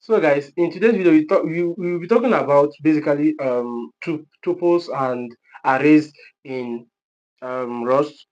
So guys, in today's video, we will be talking about basically tuples and arrays in Rust,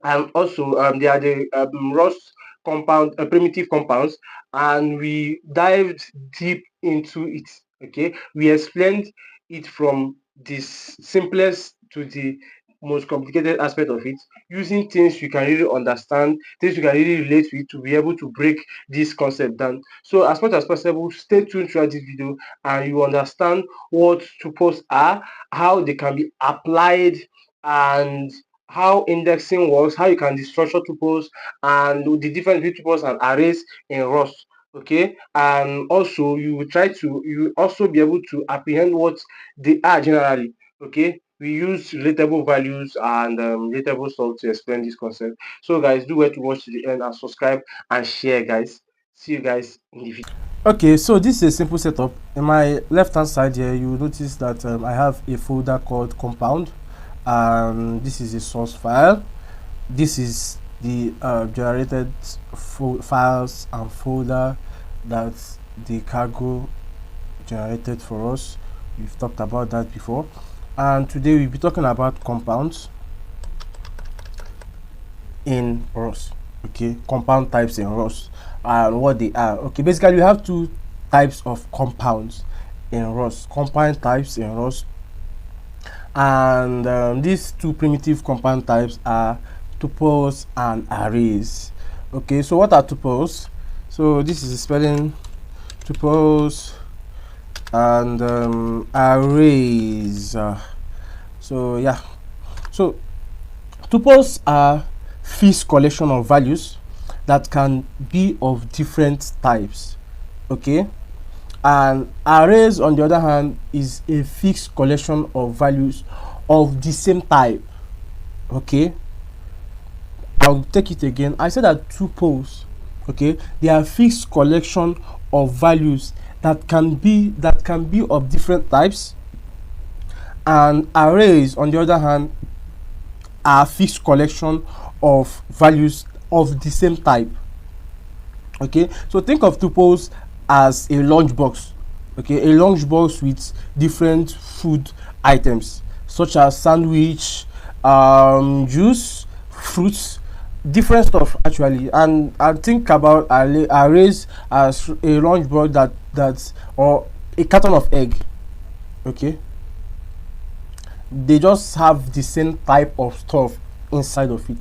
and also they are the Rust compound, primitive compounds, and we dived deep into it. Okay, we explained it from the simplest to the most complicated aspect of it, using things you can really understand, things you can really relate with, to be able to break this concept down. So as much as possible, stay tuned throughout this video and you understand what tuples are, how they can be applied, and how indexing works, how you can destructure tuples, and the difference between tuples and arrays in Rust. Okay, and also you will also be able to apprehend what they are generally. Okay, we use relatable values and relatable stuff to explain this concept. So guys, do well to watch to the end and subscribe and share, guys. See you guys in the video. Okay, so this is a simple setup. In my left hand side here, you will notice that I have a folder called compound, and this is a source file. This is the generated files and folder that the cargo generated for us. We've talked about that before, and today we'll be talking about compounds in Rust. Okay, compound types in Rust and what they are. Okay, basically we have two types of compounds in Rust, compound types in Rust, and these two primitive compound types are tuples and arrays. Okay, so what are tuples? So this is the spelling tuples and arrays. So yeah, so tuples are fixed collection of values that can be of different types. Okay, and arrays on the other hand is a fixed collection of values of the same type. Okay, I'll take it again. I said that tuples, okay, they are fixed collection of values that can be of different types, and arrays on the other hand are fixed collection of values of the same type. Okay, so think of tuples as a lunchbox. Okay, a lunchbox with different food items such as sandwich, juice, fruits, different stuff actually. And think about arrays as a lunchbox that or a carton of egg. Okay, they just have the same type of stuff inside of it,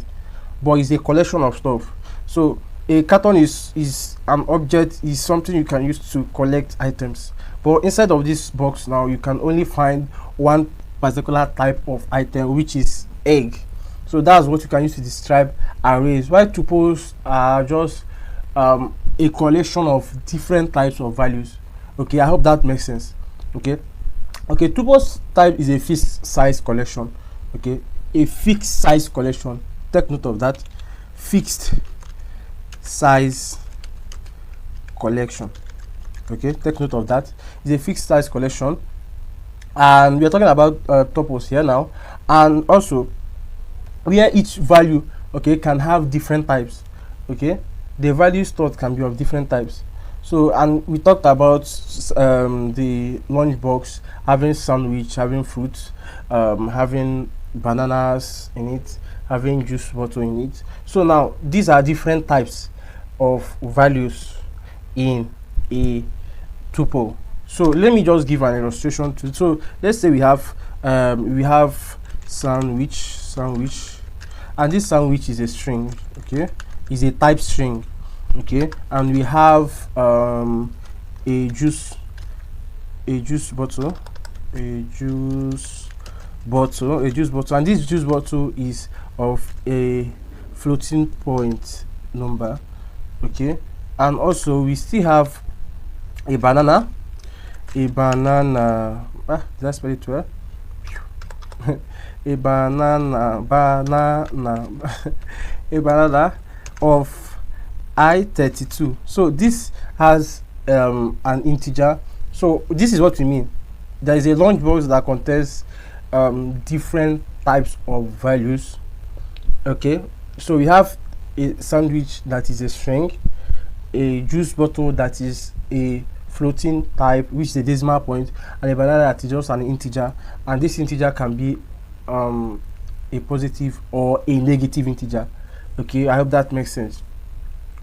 but it's a collection of stuff. So a carton is an object, is something you can use to collect items, but inside of this box now you can only find one particular type of item, which is egg. So that's what you can use to describe arrays, while tuples are just a collection of different types of values. Okay, I hope that makes sense. Okay, tuples type is a fixed size collection. Okay, a fixed size collection, take note of that, fixed size collection. Okay, take note of that, it's a fixed size collection, and we are talking about tuples here now, and also where each value, okay, can have different types. Okay, the value stored can be of different types. So, and we talked about the lunchbox having sandwich, having fruits, having bananas in it, having juice bottle in it. So now these are different types of values in a tuple. So let me just give an illustration to. So let's say we have sandwich, and this sandwich is a string. Okay, is a type string. Okay, and we have a juice bottle, and this juice bottle is of a floating point number. Okay, and also we still have a banana. Did I spell it well? a banana a banana of I32. So this has an integer. So this is what we mean. There is a lunchbox that contains different types of values. Okay, so we have a sandwich that is a string, a juice bottle that is a floating type, which is a decimal point, and a banana that is just an integer, and this integer can be a positive or a negative integer. Okay, I hope that makes sense.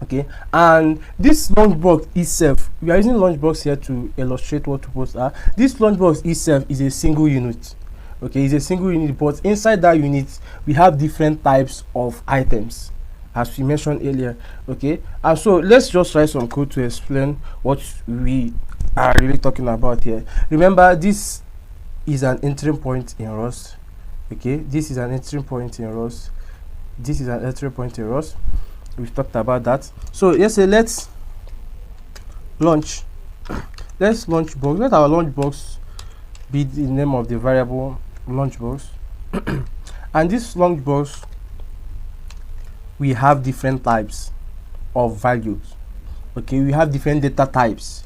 Okay, and this lunchbox itself, we are using lunchbox here to illustrate what tuples are. This lunchbox itself is a single unit. Okay, it's a single unit, but inside that unit we have different types of items, as we mentioned earlier. Okay, and so let's just write some code to explain what we are really talking about here. Remember, this is an entry point in Rust. Okay, this is an entry point in Rust. This is an entry point in Rust. We've talked about that. So let's say let's launch box. Let our launch box be the name of the variable launch box. And this launch box, we have different types of values. Okay, we have different data types,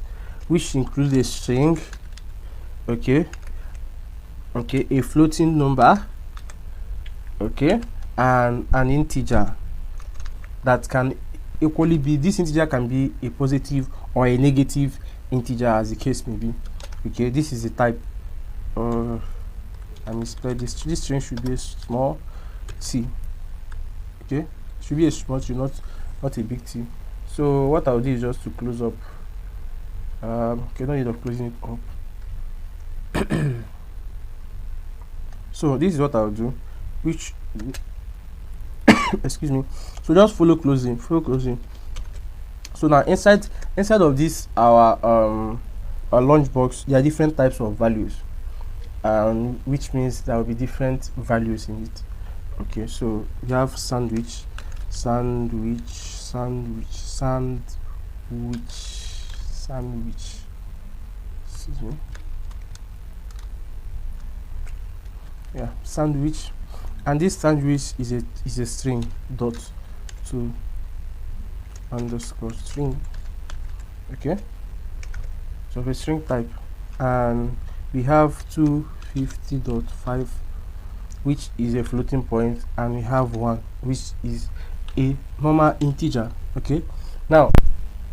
which include a string, okay, a floating number, okay, and an integer that can equally be, this integer can be a positive or a negative integer, as the case may be. Okay, this is the type. I misspelled this. This string should be a small t. Okay, should be a small t, not a big T. So what I'll do is just to close up. Okay, no need of closing it up. So this is what I'll do, which excuse me. So just follow closing. So now inside of this our launch box, there are different types of values, which means there will be different values in it. Okay, so you have sandwich. Excuse me. Yeah, sandwich, and this sandwich is a string dot to underscore string. Okay, so a string type, and we have 250.5, which is a floating point, and we have 1, which is a normal integer. Okay, now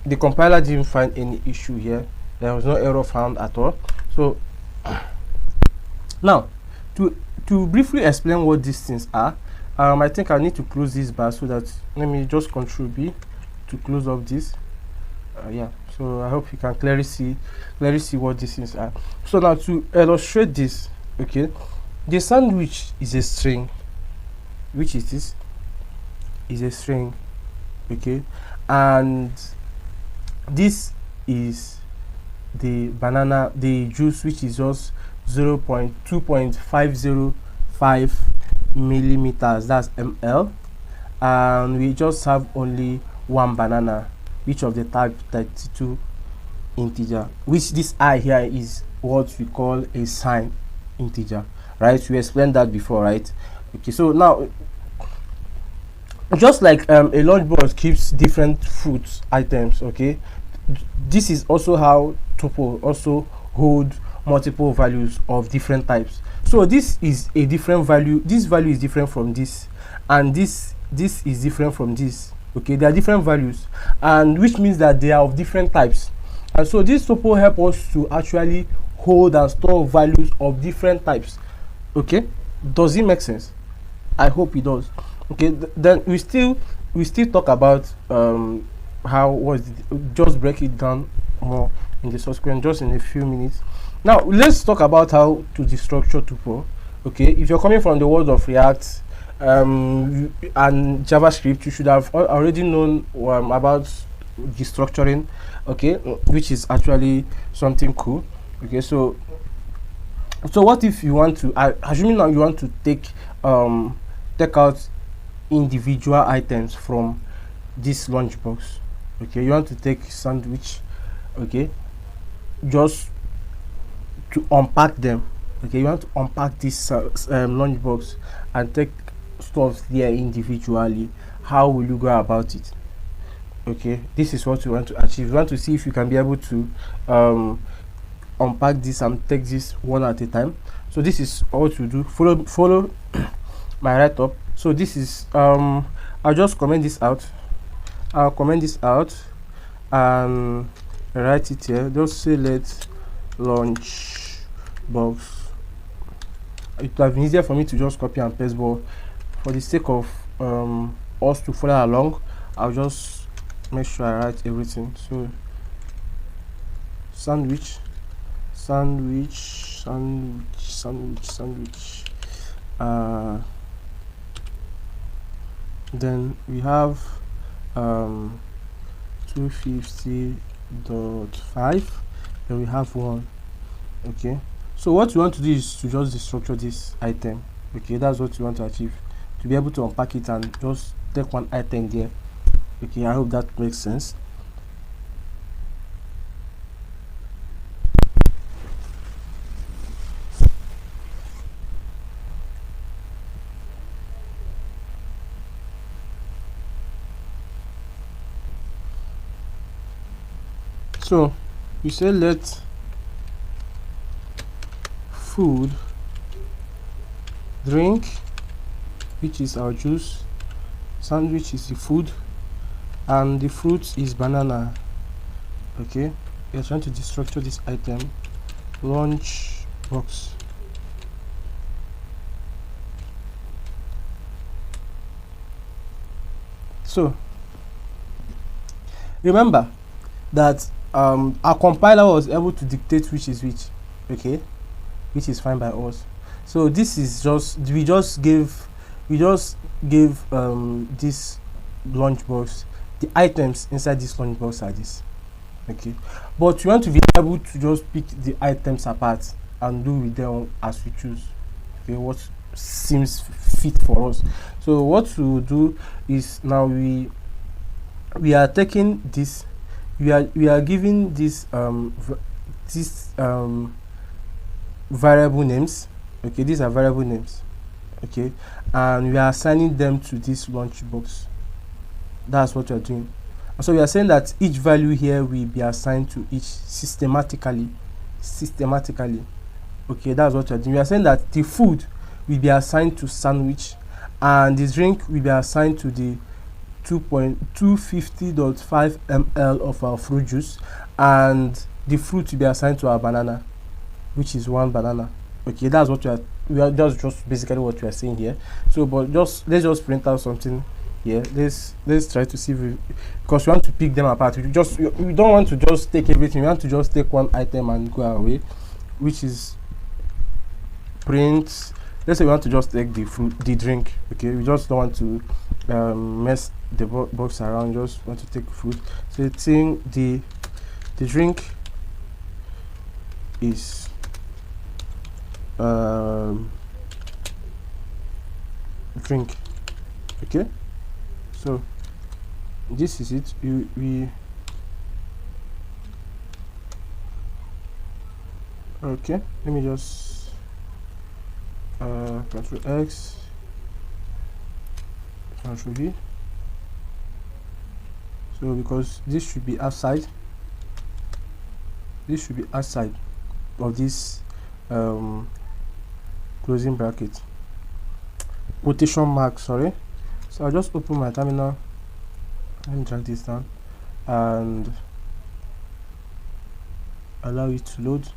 the compiler didn't find any issue here. There was no error found at all. So now to briefly explain what these things are, I think I need to close this bar, so that, let me just Control B to close up this. Yeah, so I hope you can clearly see what these things are. So now to illustrate this, okay, the sandwich is a string, which is this is a string, okay, and this is the banana, the juice, which is just 2.505 millimeters, that's ml, and we just have only one banana, which of the type 32 integer, which this I here is what we call a signed integer, right? We explained that before, right? Okay, so now just like a lunchbox keeps different food items, okay, this is also how tuple also hold multiple values of different types. So this is a different value, this value is different from this, and this is different from this. Okay, they are different values, and which means that they are of different types. And so this tuple help us to actually hold and store values of different types. Okay, does it make sense? I hope it does. Okay, then we still talk about how was it, just break it down more in the subsequent, just in a few minutes. Now let's talk about how to destructure tuple. Okay, if you're coming from the world of React and JavaScript, you should have already known about destructuring, okay, which is actually something cool. Okay, so what if you want to, assuming now you want to take out individual items from this lunchbox. Okay, you want to take sandwich, okay, just to unpack them. Okay, you want to unpack this lunchbox and take stuff there individually. How will you go about it? Okay, this is what you want to achieve. You want to see if you can be able to unpack this and take this one at a time. So this is what you do. Follow my write up. So this is I'll just comment this out. I'll comment this out, and write it here. Just say let launch box. It would have been easier for me to just copy and paste, but for the sake of us to follow along, I'll just make sure I write everything. So sandwich, sandwich, sandwich, sandwich, sandwich. Then we have 250.5. Then we have 1. Okay, so what we want to do is to just destructure this item. Okay, that's what we want to achieve, to be able to unpack it and just take one item there. Okay, I hope that makes sense. So we say let food, drink, which is our juice, sandwich is the food, and the fruit is banana. Okay, we are trying to destructure this item. Lunch box. So remember that our compiler was able to dictate which is which. Okay, which is fine by us. So this is just we just gave this lunchbox, the items inside this lunchbox are this. Okay, but we want to be able to just pick the items apart and do with them as we choose. Okay, what seems fit for us. So what we will do is, now we are taking this, we are giving this variable names. Okay, these are variable names. Okay, and we are assigning them to this lunchbox. That's what we are doing. And so we are saying that each value here will be assigned to each systematically. Okay, that's what we are doing. We are saying that the food will be assigned to sandwich, and the drink will be assigned to the 250.5 ml of our fruit juice, and the fruit will be assigned to our banana, which is 1 banana. Okay, that's what that's just basically what we are saying here. So but let's just print out something here. Let's try to see if because we want to pick them apart. We don't want to just take everything. We want to just take one item and go away, which is print. Let's say we want to just take the drink. Okay, we just don't want to mess the box around. Just want to take food. So the thing, the drink is drink. Okay, so this is it. Okay, let me just Control X, Control V. So because this should be outside of this closing bracket, quotation mark, sorry. So I'll just open my terminal. Let me drag this down and allow it to load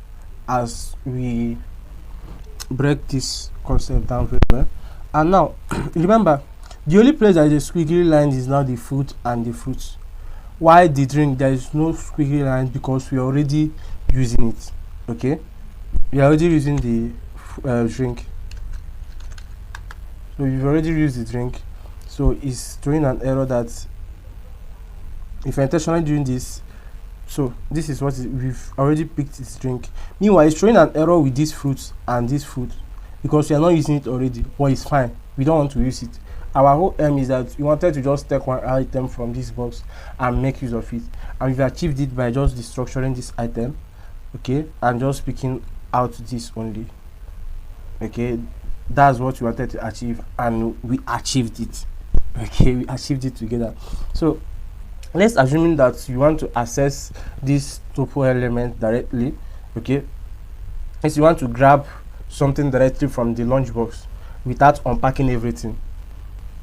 as we break this concept down very well. And now remember, the only place that is a squiggly line is now the food and the fruits. Why the drink there is no squiggly line? Because we are already using it. Okay, we are already using the drink. So we've already used the drink, so it's throwing an error that if you're intentionally doing this, so this is what we've already picked this drink. Meanwhile, it's throwing an error with these fruits and this fruit because we are not using it already. But it's fine, we don't want to use it. Our whole aim is that we wanted to just take one item from this box and make use of it, and we've achieved it by just destructuring this item. Okay, and just picking out this only. Okay, that's what we wanted to achieve, and we achieved it. Okay, we achieved it together. So let's assume that you want to access this tuple element directly. Okay, if you want to grab something directly from the lunchbox without unpacking everything.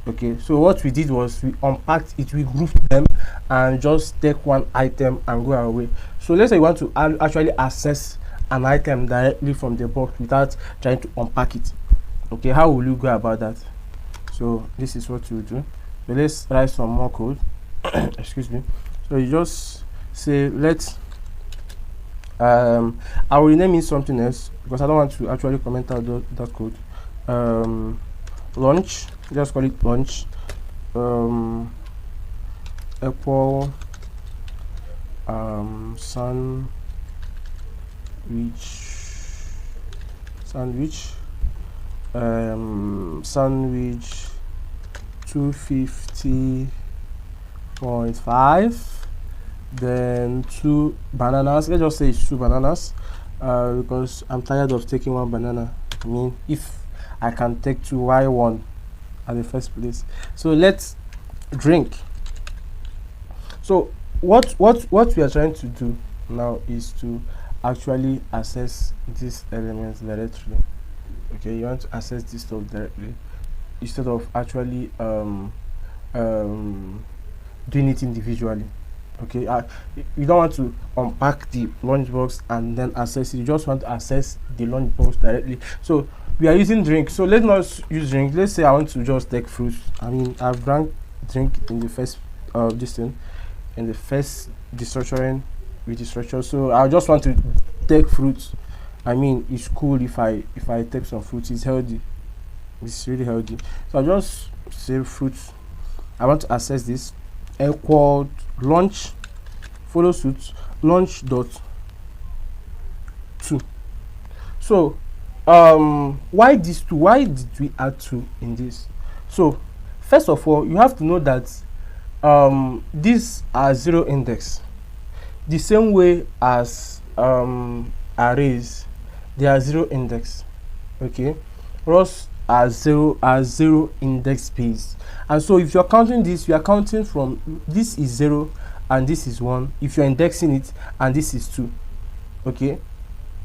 Okay, so what we did was we unpacked it, we grouped them, and just take one item and go away. So let's say you want to actually access an item directly from the box without trying to unpack it. Okay, how will you go about that? So this is what you do. So let's write some more code. Excuse me. So you just say let's I will rename it something else because I don't want to actually comment out that code. Launch, just call it launch. Equal sandwich sandwich 250.5, then 2 bananas. Let's just say it's 2 bananas because I'm tired of taking 1 banana. I mean, if I can take 2, why 1 at the first place? So let's drink. So what we are trying to do now is to actually access these elements directly. Okay, you want to access this stuff directly instead of actually doing it individually. Okay, you don't want to unpack the lunchbox and then access it. You just want to access the lunchbox directly. So we are using drink. So let's not use drink. Let's say I want to just take fruit. I mean, I've drank drink in the first this thing, in the first destructuring with the structure. So I just want to take fruit. I mean, it's cool if I take some fruit. It's healthy. It's really healthy. So I just say fruit. I want to access this equal launch follow suit launch dot 2. So why these 2? Why did we add 2 in this? So first of all, you have to know that these are 0 index, the same way as arrays, they are 0 index. Okay, rows are 0 index space, and so if you're counting this, you are counting from this is 0 and this is 1 if you're indexing it, and this is 2. Okay,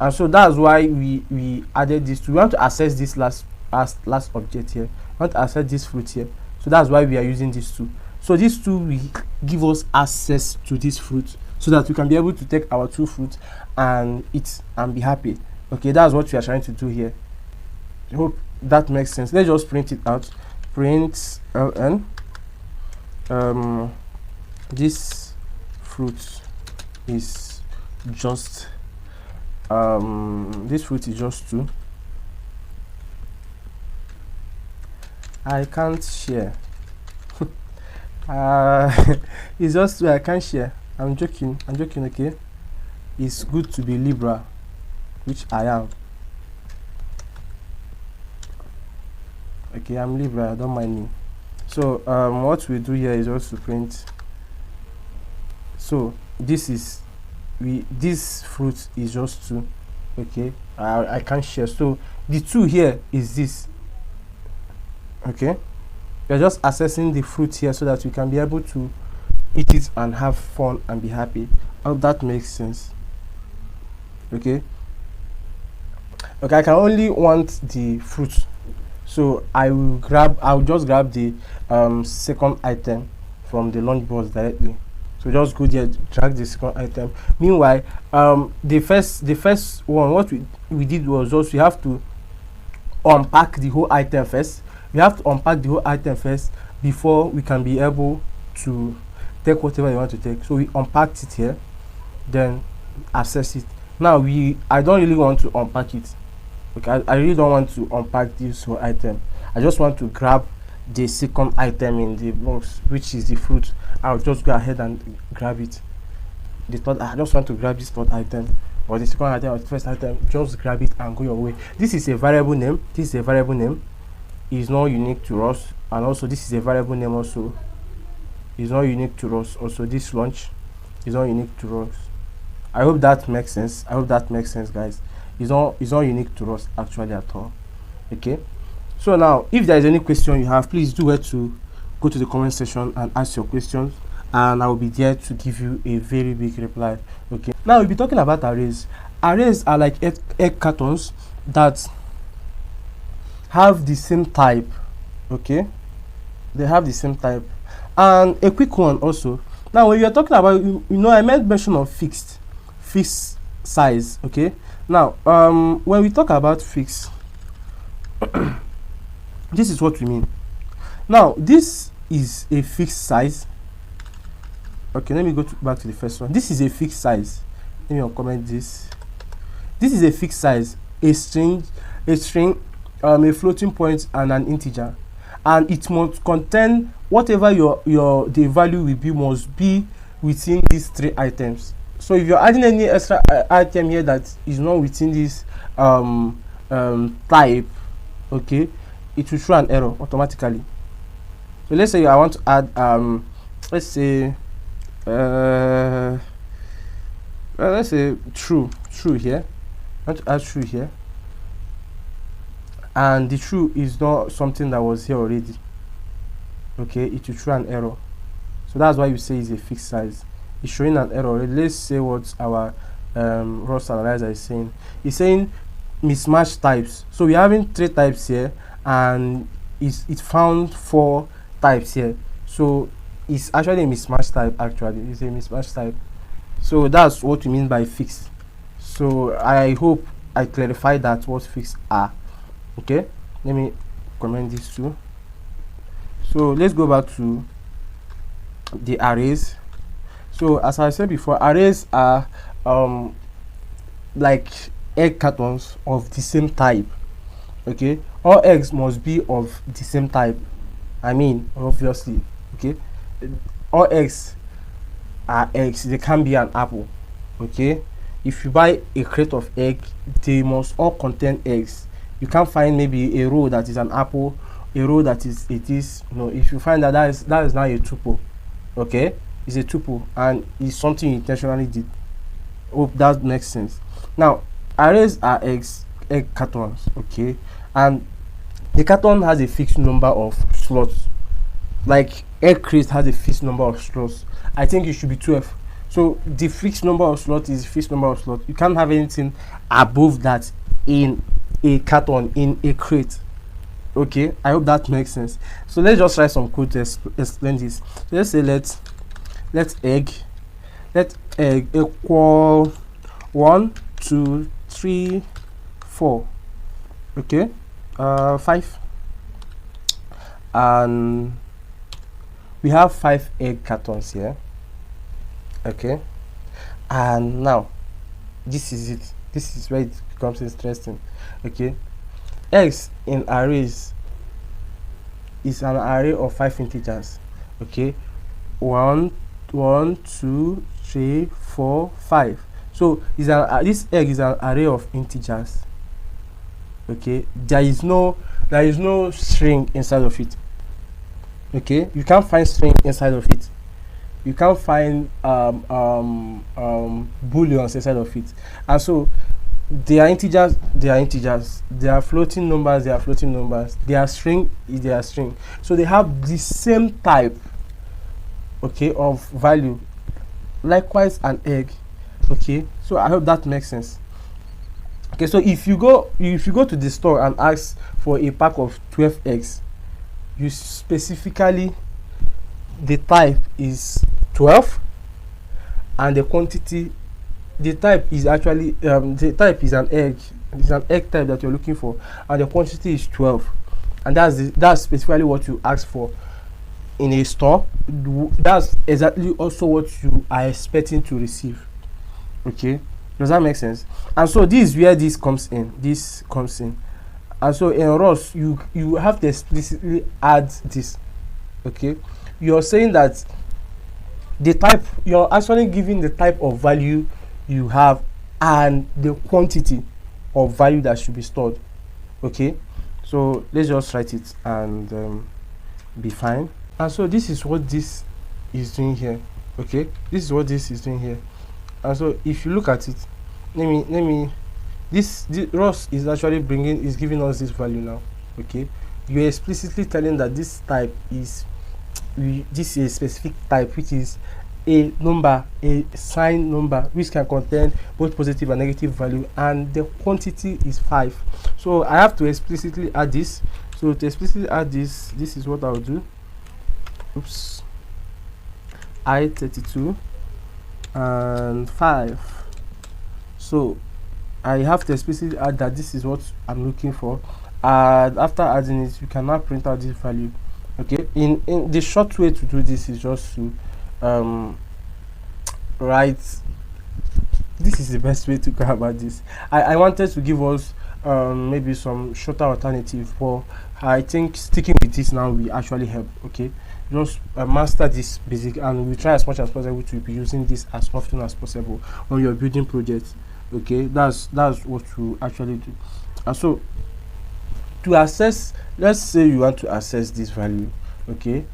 and so that's why we added this 2. We want to access this last object here. We want to access this fruit here, so that's why we are using this 2. So this 2 will give us access to this fruit so that we can be able to take our 2 fruits and eat and be happy. Okay, that's what we are trying to do here. I hope that makes sense. Let's just print it out. Print ln this fruit is just this fruit is just 2. I can't share. It's just 2. I can't share. I'm joking. Okay, it's good to be liberal, which I am. Okay, I'm liberal, don't mind me. So what we do here is also print. So this fruit is just 2. Okay, I can't share. So the 2 here is this. Okay, we're just accessing the fruit here so that we can be able to eat it and have fun and be happy. I hope that makes sense. Okay, I can only want the fruit, so I'll just grab the second item from the launch box directly. So just go there, drag the second item. Meanwhile, the first one, what we did was just we have to unpack the whole item first. We have to unpack the whole item first before we can be able to take whatever you want to take. So we unpacked it here, then access it. Now I don't really want to unpack it. Okay, I really don't want to unpack this whole item. I just want to grab the second item in the box, which is the fruit. I'll just go ahead and grab it. I just want to grab this third item, or the second item or the first item. Just grab it and go your way. This is a variable name. It's not unique to us, and also this is a variable name also. It's not unique to us. Also, this launch is not unique to us. I hope that makes sense. Guys. It's not unique to us actually at all. Okay, so now if there is any question you have, please do it to go to the comment section and ask your questions, and I will be there to give you a very big reply. Okay, now we'll be talking about arrays. Arrays are like egg cartons that have the same type. Okay, They have the same type. And a quick one also. Now when you're talking about, I made mention of fixed size. Okay. Now when we talk about fixed, this is what we mean. Now this is a fixed size. Okay, let me go back to the first one. This is a fixed size. Let me comment this. This is a fixed size, a string, a floating point, and an integer, and it must contain whatever the value will be, must be within these three items. So if you're adding any extra item here that is not within this type, okay, it will show an error automatically. So let's say I want to add let's say true here. I want to add true here, and the true is not something that was here already. Okay, it will show an error. So that's why you say it's a fixed size. It's showing an error already. Let's say what our Ross analyzer is saying. It's saying mismatch types. So we're having 3 types here, and it found 4 types here. So it's actually a mismatch type. Actually, it's a mismatch type. So that's what we mean by fixed. So I hope I clarified that what fixed are. Okay, let me comment this too. So let's go back to the arrays. So as I said before, arrays are like egg cartons of the same type. Okay, all eggs must be of the same type. I mean, obviously. Okay, all eggs are eggs. They can be an apple. Okay, if you buy a crate of egg, they must all contain eggs. You can't find maybe a row that is an apple, a row that is if you find that is not a tuple. Okay, it's a tuple, and it's something you intentionally did. Hope that makes sense. Now arrays are egg cartons. Okay, and the carton has a fixed number of slots. Like egg crate has a fixed number of slots. I think it should be 12. So the fixed number of slots is fixed number of slots. You can't have anything above that in a carton, in a crate. Okay, I hope that makes sense. So let's just write some code to explain this. So let's say let egg equal 1 2 3 4. Okay, 5, and we have 5 egg cartons here. Okay, and now this is it. This is where it becomes interesting. Okay, eggs in arrays is an array of 5 integers. Okay, 1 2 3 4 5. So this egg is an array of integers. Okay, there is no string inside of it. Okay, you can't find string inside of it. You can't find booleans inside of it. And so they are integers, they are floating numbers, they are string, they are string. So they have the same type, okay, of value. Likewise an egg. Okay, so I hope that makes sense. Okay, so if you go to the store and ask for a pack of 12 eggs, you specifically, the type is 12, and the quantity, the type is actually the type is an egg. It's an egg type that you're looking for, and the quantity is 12, and that's specifically what you ask for in a store. That's exactly also what you are expecting to receive. Okay, does that make sense? And so this is where this comes in. And so in Ross, you have to explicitly add this. Okay, you're saying that the type, you're actually giving the type of value you have and the quantity of value that should be stored. Okay, so let's just write it and be fine. And so this is what this is doing here. Okay, this is what this is doing here. And so if you look at it, let me this Ross is actually giving us this value now. Okay, you're explicitly telling that this type is this is a specific type, which is a number, a signed number, which can contain both positive and negative value, and the quantity is 5. So I have to explicitly add this. So to explicitly add this is what I'll do. oops, I32 and 5. So I have to explicitly add that this is what I'm looking for, and after adding it you can now print out this value. Okay, in the short way to do this is just to write. This is the best way to go about this. I wanted to give us maybe some shorter alternative, but I think sticking with this now will actually help. Okay, just master this basic, and we try as much as possible to be using this as often as possible on your building project. Okay, that's what you actually do. And so to access, let's say you want to access this value. Okay,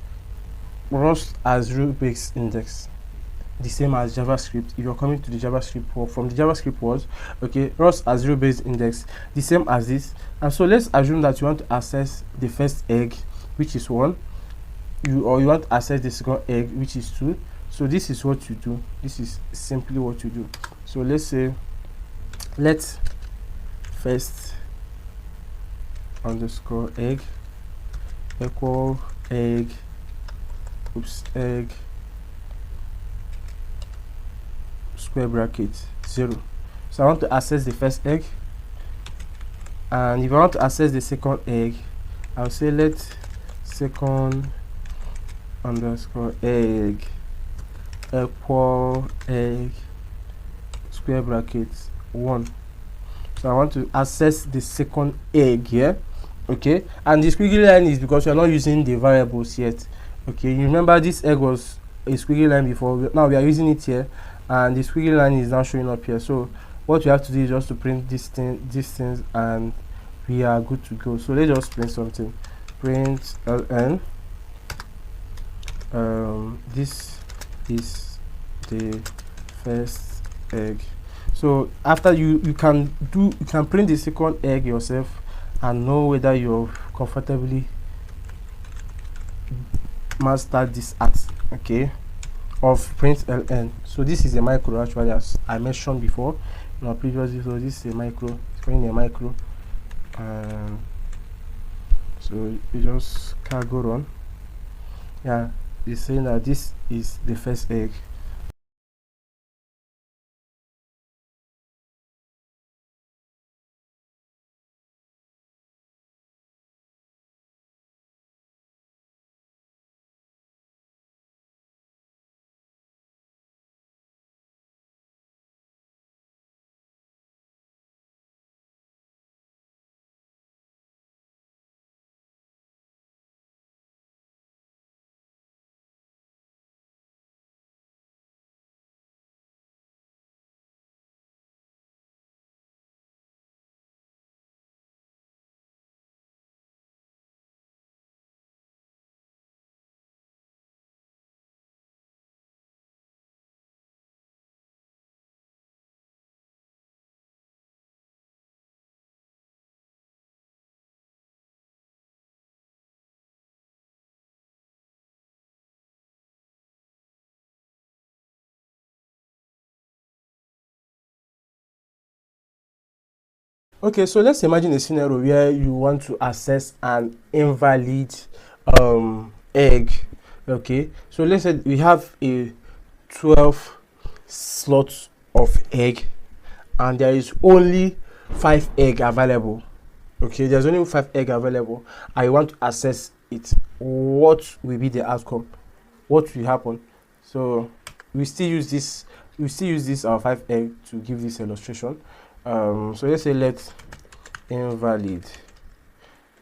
Rust as rule based index, the same as JavaScript. If you're coming to the JavaScript or from the JavaScript world, okay, Rust as zero based index, the same as this. And so let's assume that you want to access the first egg, which is 1, you want to access the second egg, which is 2. So this is what you do. This is simply what you do. So let's say let first underscore egg equal egg, egg square bracket 0. So I want to access the first egg, and if I want to access the second egg, I'll say let second underscore egg equal egg square bracket 1. So I want to access the second egg here. Okay, and the squiggly line is because you're not using the variables yet. Okay, you remember this egg was a squiggly line before, now we are using it here, and the squiggly line is now showing up here. So what we have to do is just to print these things, and we are good to go. So let's just print something. Print ln this is the first egg. So after you can print the second egg yourself and know whether you're comfortably mastered this art, okay, of print ln. So this is a micro, actually, as I mentioned before in our previous video. So this is a micro, it's going a micro, and so you just cargo run. Yeah, it's saying that this is the first egg. Okay, so let's imagine a scenario where you want to access an invalid egg. Okay, so let's say we have a 12 slots of egg, and there is only 5 egg available. Okay, there's only 5 egg available. I want to access it. What will be the outcome? What will happen? So we still use this. We still use this 5 egg to give this illustration. So let's say let invalid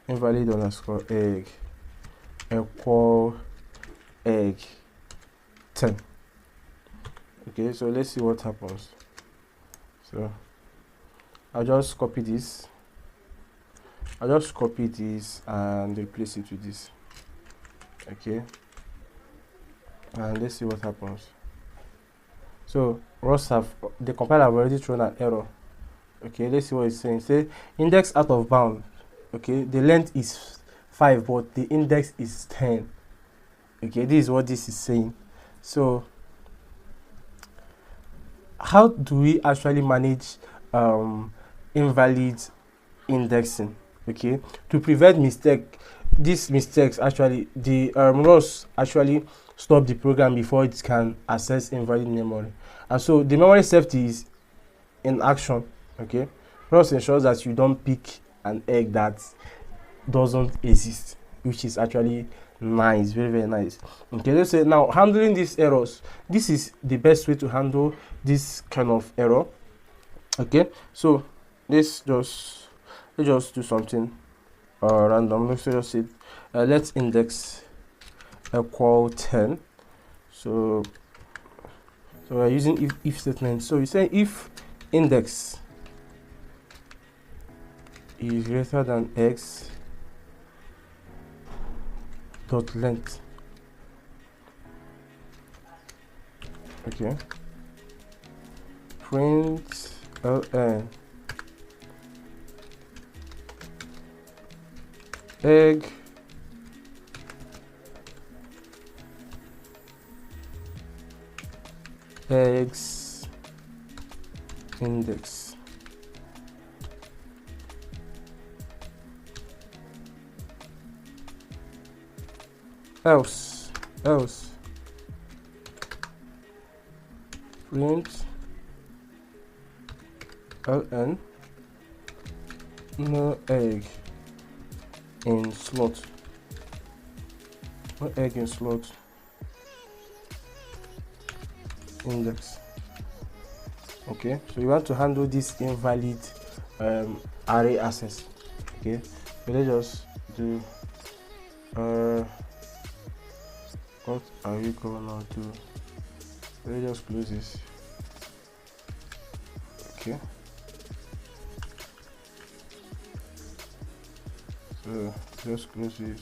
underscore egg equal egg 10. Okay, so let's see what happens. So I'll just copy this and replace it with this. Okay, and let's see what happens. So the compiler have already thrown an error. Okay, let's see what it's saying. Say index out of bound. Okay, the length is 5, but the index is 10. Okay, this is what this is saying. So how do we actually manage invalid indexing? Okay, to prevent mistake, these mistakes actually, the ROS actually stop the program before it can access invalid memory. And so the memory safety is in action. Okay, ROS ensures that you don't pick an egg that doesn't exist, which is actually nice, very very nice. Okay, let's say now handling these errors. This is the best way to handle this kind of error. Okay, so let's just do something random. Let's just say let's index equal 10. So we're using if statement. So you say if index is greater than x dot length. Okay, print ln egg x index. Else print ln no egg in slot, no egg in slot index. Okay, so you want to handle this invalid array access. Okay, so let's just do what are we gonna do? Let's just close this. Okay, so just close this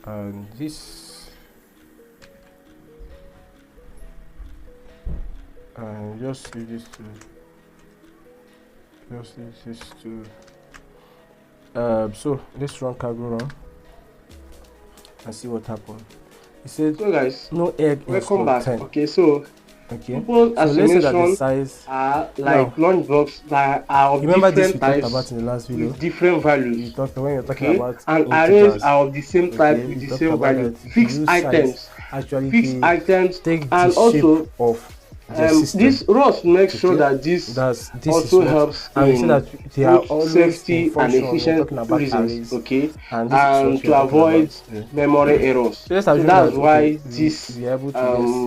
and this, and just leave this to so let's run cargo run and see what happened. It said So guys, no egg in welcome slot back. 10. Okay, so Okay, Tuples, so as you let's say that the mentioned, size are like now, lunchbox that are of remember this we different talked types about in the last video. with different values. When you're talking Okay, about and arrays integers, are of the same type okay, with we the talked same about value. that if you Fixed use items, size actually fixed items, take the and shape also of the system. this ROS makes sure Okay, that this this also is what, helps and we see in that they are both always in safety and function when we're efficient talking about reasons. arrays, Okay, and this is what and we are to talking about avoid today. memory errors. So let's So assume that's that okay, why this we are able to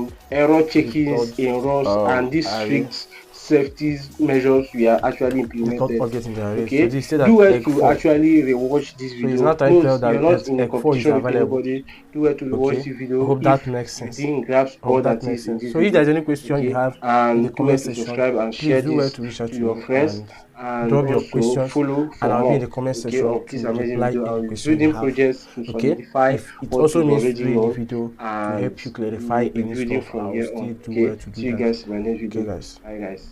guess error the checkings third in ROS and these array, strict safety measures we are actually the third implemented. object in the array. So Okay, they say do that well egg to 4. actually rewatch this So he's not video. trying to No, tell you're that not in a egg 4 is competition with available. anybody. Do well to rewatch Okay, the I video hope if that makes you sense. didn't grasp I all hope that that makes is in sense. this So if video. there's any question you Okay, have in the and do well comment to section, subscribe and please share do well this to reach out to to your me friends, and and drop your also questions, follow and for I'll be in more, the comment okay, section of this to amazing reply video. any I'll be question you building have. projects to Okay, solidify if it what also you've means already doing the known, video to and help you we clarify will be any building stuff, from I'll here still on. do Okay, well to do see you that. guys in my next Okay video. guys. Bye guys.